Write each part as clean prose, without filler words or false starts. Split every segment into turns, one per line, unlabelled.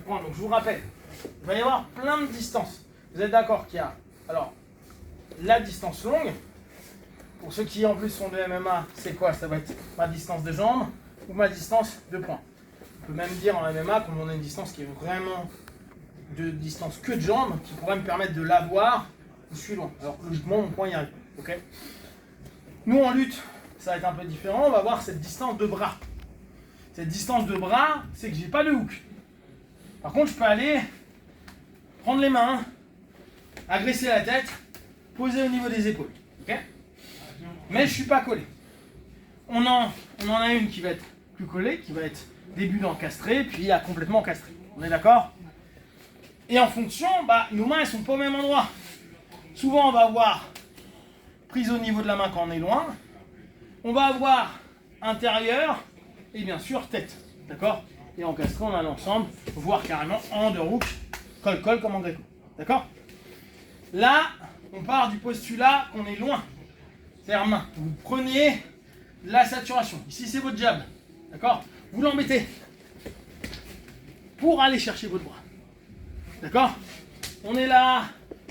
prends. Donc je vous rappelle, il va y avoir plein de distances. Vous êtes d'accord qu'il y a alors la distance longue. Pour ceux qui en plus sont de MMA, c'est quoi? Ça va être ma distance de jambe ou ma distance de poing. On peut même dire en MMA qu'on a une distance qui est vraiment de distance que de jambes, qui pourrait me permettre de l'avoir où je suis loin. Alors que logiquement, mon poing y arrive. Okay, nous en lutte, ça va être un peu différent. On va voir cette distance de bras. Cette distance de bras, c'est que j'ai pas de hook. Par contre, je peux aller prendre les mains, agresser la tête, poser au niveau des épaules. Okay, mais je suis pas collé. On en a une qui va être plus collée, qui va être début d'encastré, puis à complètement encastré. On est d'accord? Et en fonction, nos mains elles sont pas au même endroit. Souvent on va avoir prise au niveau de la main quand on est loin. On va avoir intérieur et bien sûr tête. D'accord? Et encastré on a l'ensemble, voire carrément underhook, col-col comme en gréco. D'accord? Là, on part du postulat qu'on est loin. C'est-à-dire main. Vous prenez la saturation. Ici c'est votre jab. D'accord? Vous l'embêtez pour aller chercher votre bras. D'accord? On est là,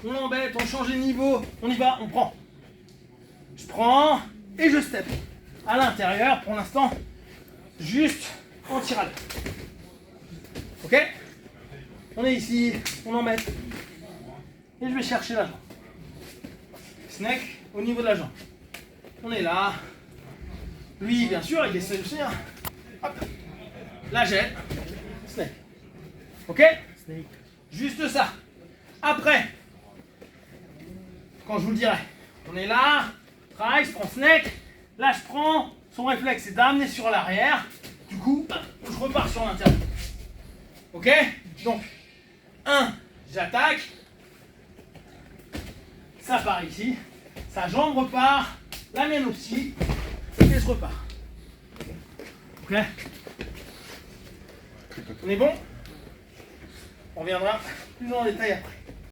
on l'embête, on change les niveaux, on y va, on prend. Je prends et je step. À l'intérieur, pour l'instant, juste en tirade. Ok? On est ici, on embête. Et je vais chercher la jambe. Snake au niveau de la jambe. On est là. Lui, bien sûr, il essaie aussi. Hop. La jette. Snake. Ok? Snake. Juste ça. Après, quand je vous le dirai, on est là, try, je prends snake. Là, je prends son réflexe, c'est d'amener sur l'arrière. Du coup, je repars sur l'intérieur. Ok? Donc, 1, j'attaque. Ça part ici. Sa jambe repart. La mienne aussi. Et je repars. Ok? On est bon? On reviendra plus en détail après.